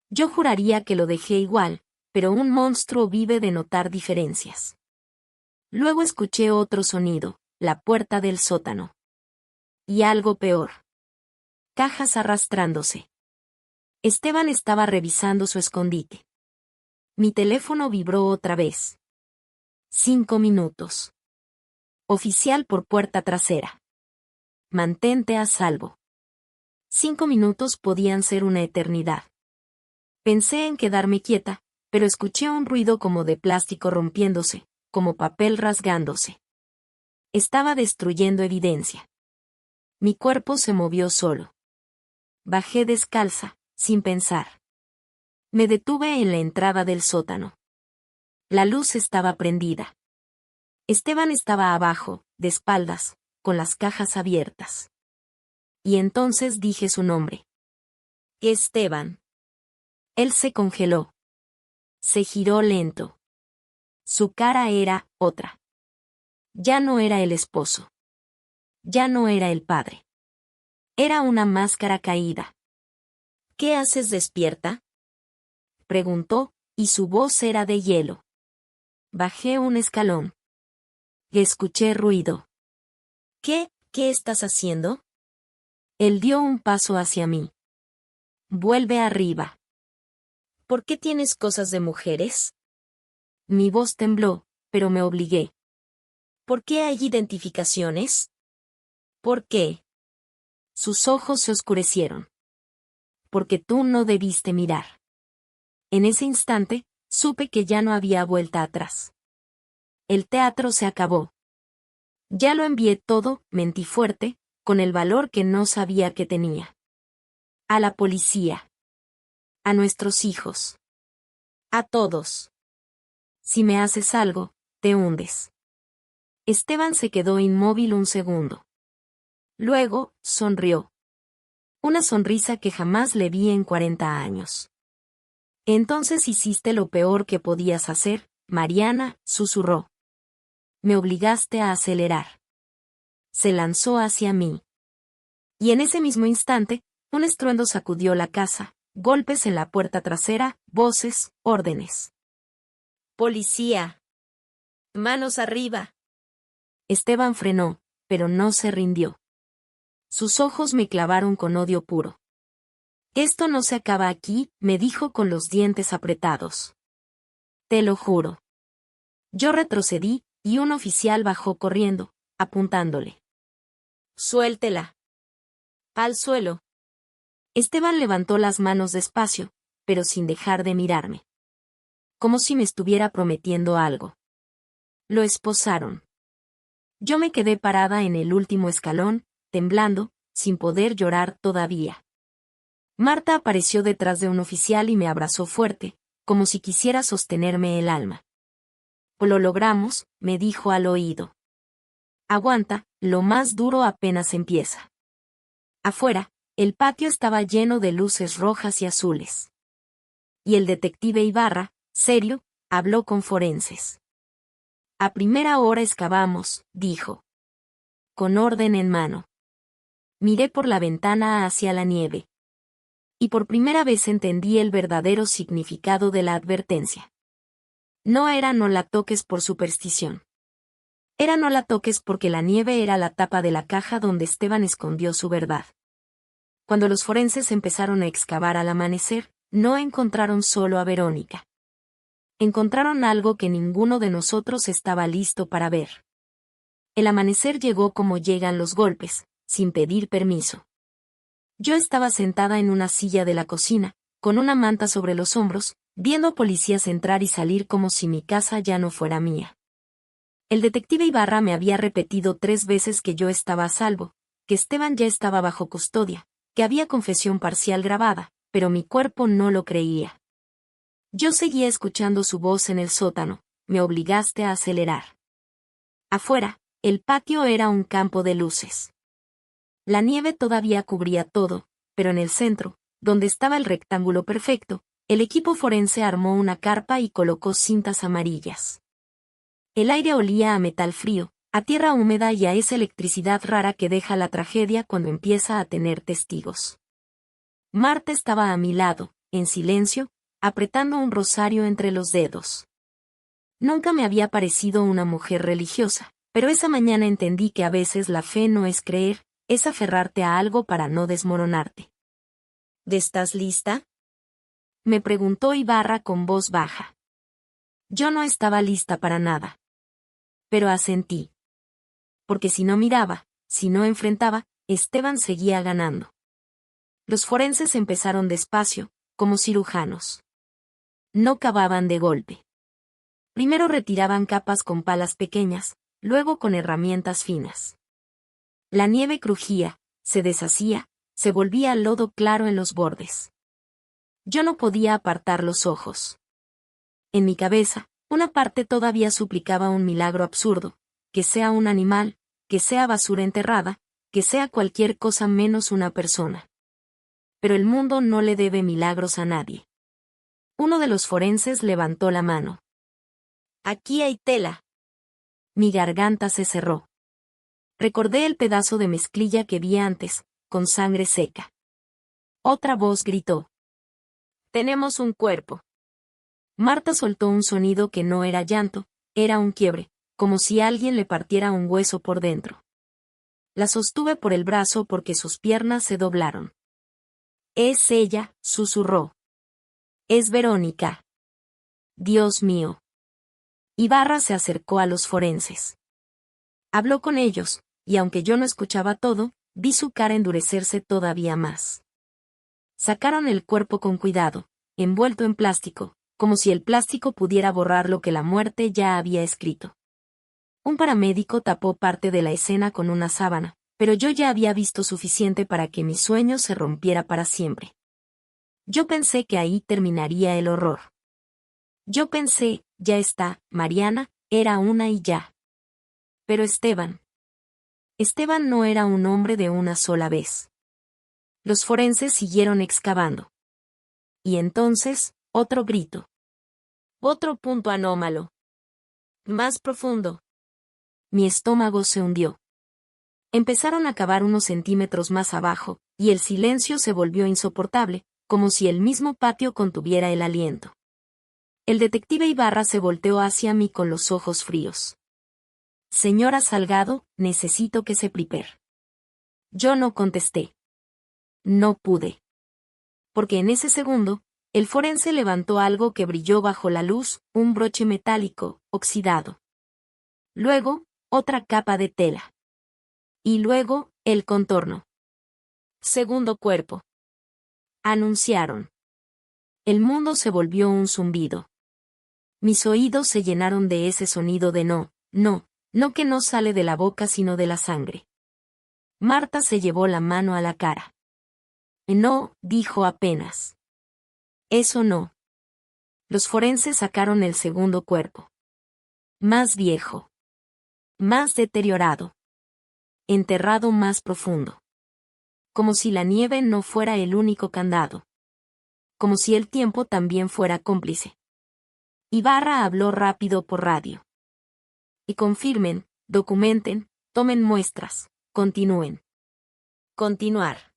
[SPEAKER 1] Yo juraría que lo dejé igual, pero un monstruo vive de notar diferencias. Luego escuché otro sonido, la puerta del sótano. Y algo peor. Cajas arrastrándose. Esteban estaba revisando su escondite. Mi teléfono vibró otra vez. 5 minutos. Oficial por puerta trasera. Mantente a salvo. 5 minutos podían ser una eternidad. Pensé en quedarme quieta, pero escuché un ruido como de plástico rompiéndose, como papel rasgándose. Estaba destruyendo evidencia. Mi cuerpo se movió solo. Bajé descalza, sin pensar. Me detuve en la entrada del sótano. La luz estaba prendida. Esteban estaba abajo, de espaldas, con las cajas abiertas. Y entonces dije su nombre. Esteban. Él se congeló. Se giró lento. Su cara era otra. Ya no era el esposo. Ya no era el padre. Era una máscara caída. ¿Qué haces despierta? Preguntó, y su voz era de hielo. Bajé un escalón. Escuché ruido. ¿Qué estás haciendo? Él dio un paso hacia mí. Vuelve arriba. ¿Por qué tienes cosas de mujeres? Mi voz tembló, pero me obligué. ¿Por qué hay identificaciones? ¿Por qué? Sus ojos se oscurecieron. Porque tú no debiste mirar. En ese instante, supe que ya no había vuelta atrás. El teatro se acabó. Ya lo envié todo, mentí fuerte, con el valor que no sabía que tenía. A la policía. A nuestros hijos. A todos. Si me haces algo, te hundes. Esteban se quedó inmóvil un segundo. Luego, sonrió. Una sonrisa que jamás le vi en 40 años. Entonces hiciste lo peor que podías hacer, Mariana, susurró. Me obligaste a acelerar. Se lanzó hacia mí. Y en ese mismo instante, un estruendo sacudió la casa, golpes en la puerta trasera, voces, órdenes. ¡Policía! ¡Manos arriba! Esteban frenó, pero no se rindió. Sus ojos me clavaron con odio puro. Esto no se acaba aquí, me dijo con los dientes apretados. Te lo juro. Yo retrocedí, y un oficial bajó corriendo, apuntándole. Suéltela. Al suelo. Esteban levantó las manos despacio, pero sin dejar de mirarme. Como si me estuviera prometiendo algo. Lo esposaron. Yo me quedé parada en el último escalón, temblando, sin poder llorar todavía. Marta apareció detrás de un oficial y me abrazó fuerte, como si quisiera sostenerme el alma. Lo logramos, me dijo al oído. Aguanta, lo más duro apenas empieza. Afuera, el patio estaba lleno de luces rojas y azules. Y el detective Ibarra, serio, habló con forenses. A primera hora excavamos, dijo. Con orden en mano. Miré por la ventana hacia la nieve. Y por primera vez entendí el verdadero significado de la advertencia. No era no la toques por superstición. Era no la toques porque la nieve era la tapa de la caja donde Esteban escondió su verdad. Cuando los forenses empezaron a excavar al amanecer, no encontraron solo a Verónica. Encontraron algo que ninguno de nosotros estaba listo para ver. El amanecer llegó como llegan los golpes, sin pedir permiso. Yo estaba sentada en una silla de la cocina, con una manta sobre los hombros, viendo policías entrar y salir como si mi casa ya no fuera mía. El detective Ibarra me había repetido 3 veces que yo estaba a salvo, que Esteban ya estaba bajo custodia, que había confesión parcial grabada, pero mi cuerpo no lo creía. Yo seguía escuchando su voz en el sótano, me obligaste a acelerar. Afuera, el patio era un campo de luces. La nieve todavía cubría todo, pero en el centro, donde estaba el rectángulo perfecto, el equipo forense armó una carpa y colocó cintas amarillas. El aire olía a metal frío, a tierra húmeda y a esa electricidad rara que deja la tragedia cuando empieza a tener testigos. Marta estaba a mi lado, en silencio, apretando un rosario entre los dedos. Nunca me había parecido una mujer religiosa, pero esa mañana entendí que a veces la fe no es creer, es aferrarte a algo para no desmoronarte. ¿Estás lista? Me preguntó Ibarra con voz baja. Yo no estaba lista para nada. Pero asentí. Porque si no miraba, si no enfrentaba, Esteban seguía ganando. Los forenses empezaron despacio, como cirujanos. No cavaban de golpe. Primero retiraban capas con palas pequeñas, luego con herramientas finas. La nieve crujía, se deshacía, se volvía lodo claro en los bordes. Yo no podía apartar los ojos. En mi cabeza, una parte todavía suplicaba un milagro absurdo, que sea un animal, que sea basura enterrada, que sea cualquier cosa menos una persona. Pero el mundo no le debe milagros a nadie. Uno de los forenses levantó la mano. Aquí hay tela. Mi garganta se cerró. Recordé el pedazo de mezclilla que vi antes, con sangre seca. Otra voz gritó. Tenemos un cuerpo. Marta soltó un sonido que no era llanto, era un quiebre, como si alguien le partiera un hueso por dentro. La sostuve por el brazo porque sus piernas se doblaron. Es ella, susurró. Es Verónica. Dios mío. Ibarra se acercó a los forenses. Habló con ellos, y aunque yo no escuchaba todo, vi su cara endurecerse todavía más. Sacaron el cuerpo con cuidado, envuelto en plástico, como si el plástico pudiera borrar lo que la muerte ya había escrito. Un paramédico tapó parte de la escena con una sábana, Pero yo ya había visto suficiente para que mi sueño se rompiera para siempre. Yo pensé que ahí terminaría el horror. Yo pensé, ya está, Mariana, era una y ya. Pero Esteban no era un hombre de una sola vez. Los forenses siguieron excavando. Y entonces, otro grito. Otro punto anómalo. Más profundo. Mi estómago se hundió. Empezaron a cavar unos centímetros más abajo, y el silencio se volvió insoportable, como si el mismo patio contuviera el aliento. El detective Ibarra se volteó hacia mí con los ojos fríos. Señora Salgado, necesito que se prepare. Yo no contesté. No pude. Porque en ese segundo, el forense levantó algo que brilló bajo la luz, un broche metálico, oxidado. Luego, otra capa de tela. Y luego, el contorno. Segundo cuerpo. Anunciaron. El mundo se volvió un zumbido. Mis oídos se llenaron de ese sonido de no, no, no que no sale de la boca sino de la sangre. Marta se llevó la mano a la cara. No, dijo apenas. Eso no. Los forenses sacaron el segundo cuerpo. Más viejo. Más deteriorado. Enterrado más profundo. Como si la nieve no fuera el único candado. Como si el tiempo también fuera cómplice. Ibarra habló rápido por radio. Y confirmen, documenten, tomen muestras, continúen. Continuar.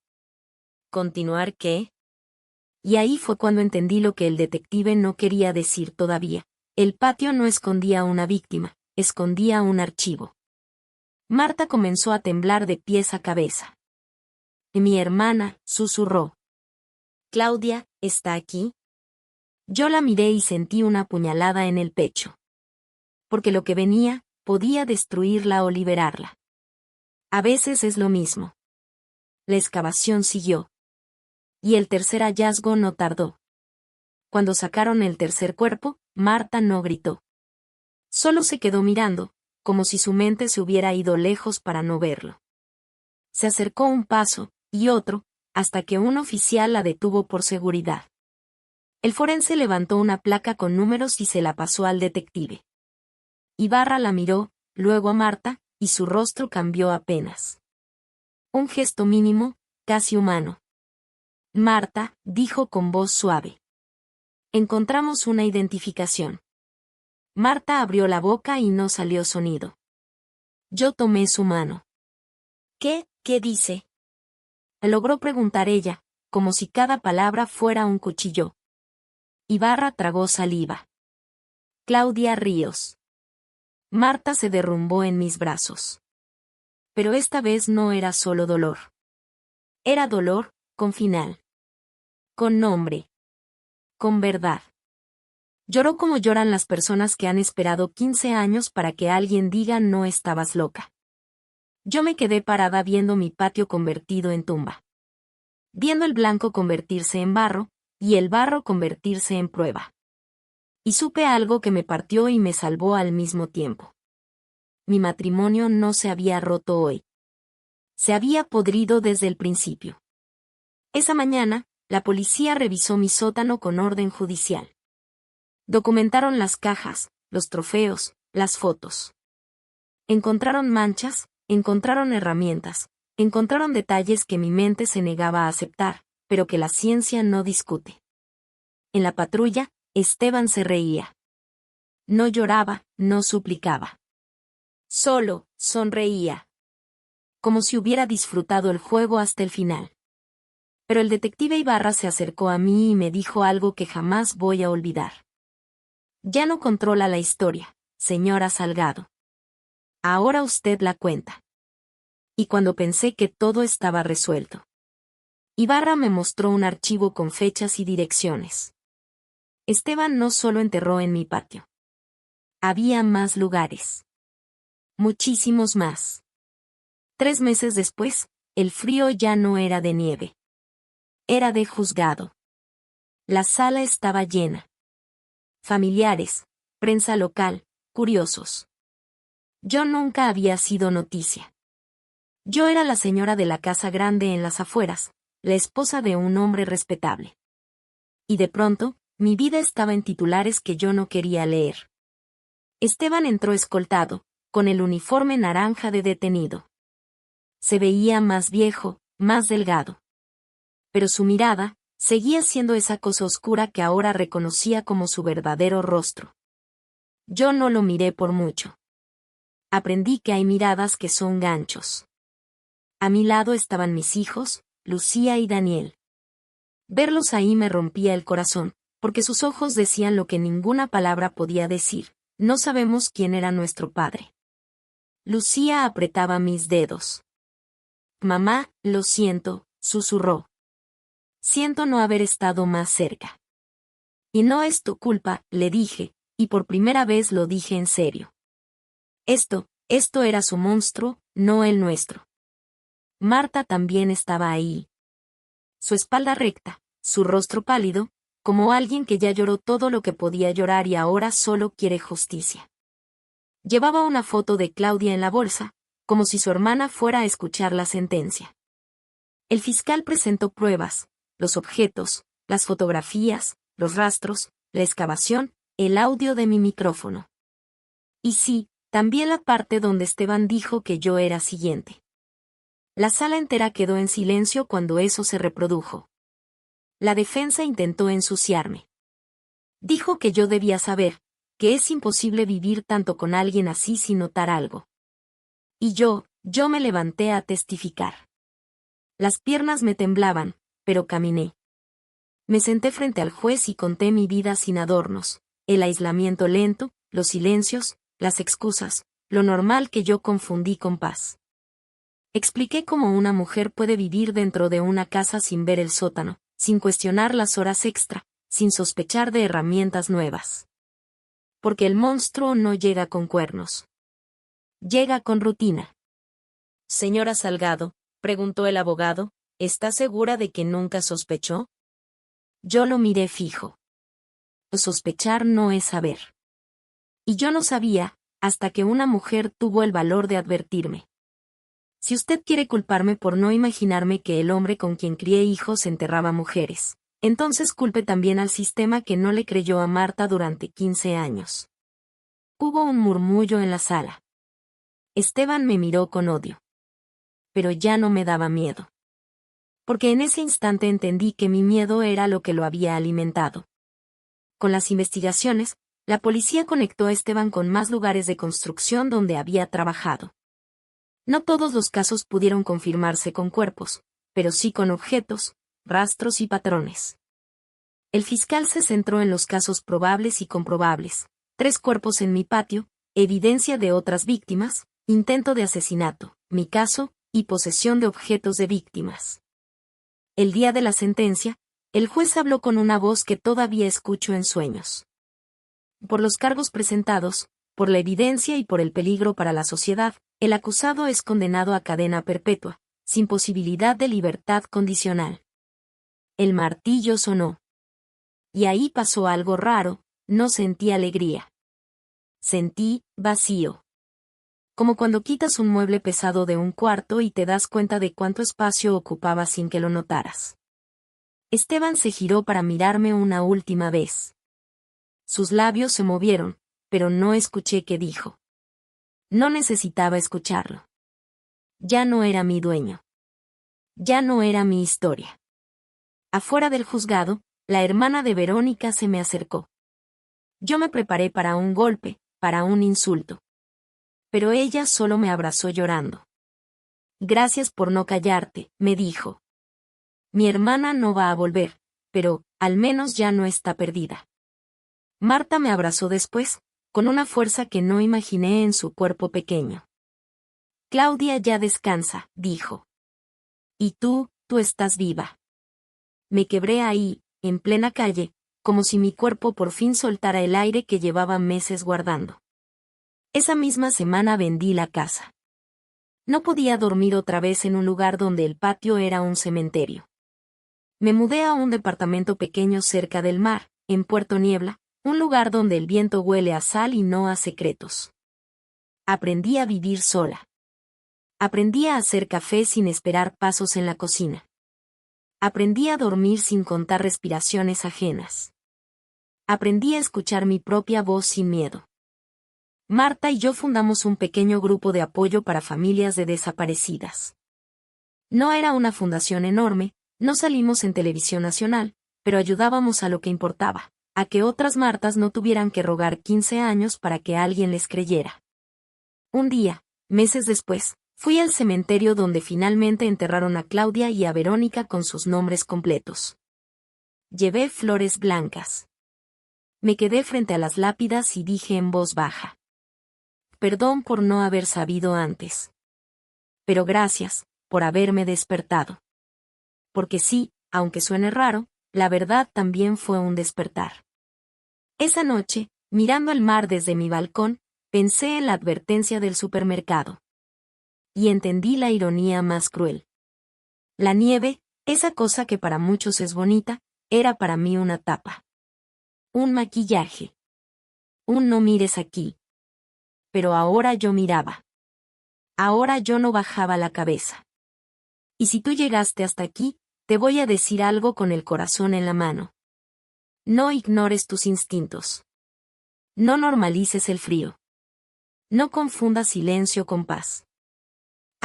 [SPEAKER 1] ¿Continuar qué? Y ahí fue cuando entendí lo que el detective no quería decir todavía. El patio no escondía a una víctima, escondía un archivo. Marta comenzó a temblar de pies a cabeza. Mi hermana, susurró. Claudia, ¿está aquí? Yo la miré y sentí una puñalada en el pecho. Porque lo que venía, podía destruirla o liberarla. A veces es lo mismo. La excavación siguió. Y el tercer hallazgo no tardó. Cuando sacaron el tercer cuerpo, Marta no gritó. Solo se quedó mirando, como si su mente se hubiera ido lejos para no verlo. Se acercó un paso, y otro, hasta que un oficial la detuvo por seguridad. El forense levantó una placa con números y se la pasó al detective. Ibarra la miró, luego a Marta, y su rostro cambió apenas. Un gesto mínimo, casi humano. Marta, dijo con voz suave. Encontramos una identificación. Marta abrió la boca y no salió sonido. Yo tomé su mano. ¿Qué dice? Logró preguntar ella, como si cada palabra fuera un cuchillo. Ibarra tragó saliva. Claudia Ríos. Marta se derrumbó en mis brazos. Pero esta vez no era solo dolor. Era dolor, con final. Con nombre. Con verdad. Lloró como lloran las personas que han esperado 15 años para que alguien diga no estabas loca. Yo me quedé parada viendo mi patio convertido en tumba. Viendo el blanco convertirse en barro, y el barro convertirse en prueba. Y supe algo que me partió y me salvó al mismo tiempo. Mi matrimonio no se había roto hoy. Se había podrido desde el principio. Esa mañana, la policía revisó mi sótano con orden judicial. Documentaron las cajas, los trofeos, las fotos. Encontraron manchas, encontraron herramientas, encontraron detalles que mi mente se negaba a aceptar, pero que la ciencia no discute. En la patrulla, Esteban se reía. No lloraba, no suplicaba. Solo, sonreía. Como si hubiera disfrutado el juego hasta el final. Pero el detective Ibarra se acercó a mí y me dijo algo que jamás voy a olvidar. Ya no controla la historia, señora Salgado. Ahora usted la cuenta. Y cuando pensé que todo estaba resuelto. Ibarra me mostró un archivo con fechas y direcciones. Esteban no solo enterró en mi patio. Había más lugares. Muchísimos más. 3 meses después, el frío ya no era de nieve. Era de juzgado. La sala estaba llena. Familiares, prensa local, curiosos. Yo nunca había sido noticia. Yo era la señora de la casa grande en las afueras, la esposa de un hombre respetable. Y de pronto, mi vida estaba en titulares que yo no quería leer. Esteban entró escoltado, con el uniforme naranja de detenido. Se veía más viejo, más delgado. Pero su mirada seguía siendo esa cosa oscura que ahora reconocía como su verdadero rostro. Yo no lo miré por mucho. Aprendí que hay miradas que son ganchos. A mi lado estaban mis hijos, Lucía y Daniel. Verlos ahí me rompía el corazón, porque sus ojos decían lo que ninguna palabra podía decir: no sabemos quién era nuestro padre. Lucía apretaba mis dedos. Mamá, lo siento, susurró. Siento no haber estado más cerca. Y no es tu culpa, le dije, y por primera vez lo dije en serio. Esto era su monstruo, no el nuestro. Marta también estaba ahí. Su espalda recta, su rostro pálido, como alguien que ya lloró todo lo que podía llorar y ahora solo quiere justicia. Llevaba una foto de Claudia en la bolsa, como si su hermana fuera a escuchar la sentencia. El fiscal presentó pruebas, los objetos, las fotografías, los rastros, la excavación, el audio de mi micrófono. Y sí, también la parte donde Esteban dijo que yo era siguiente. La sala entera quedó en silencio cuando eso se reprodujo. La defensa intentó ensuciarme. Dijo que yo debía saber, que es imposible vivir tanto con alguien así sin notar algo. Y yo me levanté a testificar. Las piernas me temblaban, pero caminé. Me senté frente al juez y conté mi vida sin adornos, el aislamiento lento, los silencios, las excusas, lo normal que yo confundí con paz. Expliqué cómo una mujer puede vivir dentro de una casa sin ver el sótano, sin cuestionar las horas extra, sin sospechar de herramientas nuevas. Porque el monstruo no llega con cuernos. Llega con rutina. Señora Salgado, preguntó el abogado, ¿está segura de que nunca sospechó? Yo lo miré fijo. Sospechar no es saber. Y yo no sabía, hasta que una mujer tuvo el valor de advertirme. Si usted quiere culparme por no imaginarme que el hombre con quien crié hijos enterraba mujeres, entonces culpe también al sistema que no le creyó a Marta durante 15 años. Hubo un murmullo en la sala. Esteban me miró con odio. Pero ya no me daba miedo. Porque en ese instante entendí que mi miedo era lo que lo había alimentado. Con las investigaciones, la policía conectó a Esteban con más lugares de construcción donde había trabajado. No todos los casos pudieron confirmarse con cuerpos, pero sí con objetos, rastros y patrones. El fiscal se centró en los casos probables y comprobables: 3 cuerpos en mi patio, evidencia de otras víctimas, intento de asesinato, mi caso, y posesión de objetos de víctimas. El día de la sentencia, el juez habló con una voz que todavía escucho en sueños. Por los cargos presentados, por la evidencia y por el peligro para la sociedad, el acusado es condenado a cadena perpetua, sin posibilidad de libertad condicional. El martillo sonó. Y ahí pasó algo raro, no sentí alegría. Sentí vacío. Como cuando quitas un mueble pesado de un cuarto y te das cuenta de cuánto espacio ocupaba sin que lo notaras. Esteban se giró para mirarme una última vez. Sus labios se movieron, pero no escuché qué dijo. No necesitaba escucharlo. Ya no era mi dueño. Ya no era mi historia. Afuera del juzgado, la hermana de Verónica se me acercó. Yo me preparé para un golpe, para un insulto. Pero ella solo me abrazó llorando. Gracias por no callarte, me dijo. Mi hermana no va a volver, pero, al menos ya no está perdida. Marta me abrazó después, con una fuerza que no imaginé en su cuerpo pequeño. Claudia ya descansa, dijo. Y tú estás viva. Me quebré ahí, en plena calle, como si mi cuerpo por fin soltara el aire que llevaba meses guardando. Esa misma semana vendí la casa. No podía dormir otra vez en un lugar donde el patio era un cementerio. Me mudé a un departamento pequeño cerca del mar, en Puerto Niebla, un lugar donde el viento huele a sal y no a secretos. Aprendí a vivir sola. Aprendí a hacer café sin esperar pasos en la cocina. Aprendí a dormir sin contar respiraciones ajenas. Aprendí a escuchar mi propia voz sin miedo. Marta y yo fundamos un pequeño grupo de apoyo para familias de desaparecidas. No era una fundación enorme, no salimos en televisión nacional, pero ayudábamos a lo que importaba, a que otras Martas no tuvieran que rogar 15 años para que alguien les creyera. Un día, meses después, fui al cementerio donde finalmente enterraron a Claudia y a Verónica con sus nombres completos. Llevé flores blancas. Me quedé frente a las lápidas y dije en voz baja: perdón por no haber sabido antes. Pero gracias, por haberme despertado. Porque sí, aunque suene raro, la verdad también fue un despertar. Esa noche, mirando el mar desde mi balcón, pensé en la advertencia del supermercado. Y entendí la ironía más cruel. La nieve, esa cosa que para muchos es bonita, era para mí una tapa. Un maquillaje. Un no mires aquí. Pero ahora yo miraba. Ahora yo no bajaba la cabeza. Y si tú llegaste hasta aquí, te voy a decir algo con el corazón en la mano. No ignores tus instintos. No normalices el frío. No confundas silencio con paz.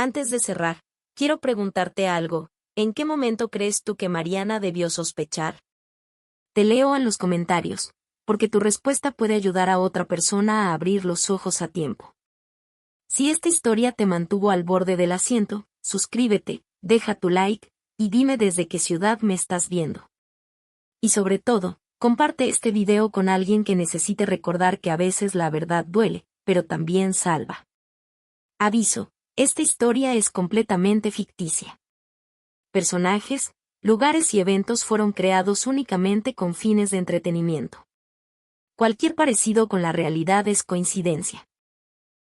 [SPEAKER 1] Antes de cerrar, quiero preguntarte algo. ¿En qué momento crees tú que Mariana debió sospechar? Te leo en los comentarios, porque tu respuesta puede ayudar a otra persona a abrir los ojos a tiempo. Si esta historia te mantuvo al borde del asiento, suscríbete, deja tu like, y dime desde qué ciudad me estás viendo. Y sobre todo, comparte este video con alguien que necesite recordar que a veces la verdad duele, pero también salva. Aviso, esta historia es completamente ficticia. Personajes, lugares y eventos fueron creados únicamente con fines de entretenimiento. Cualquier parecido con la realidad es coincidencia.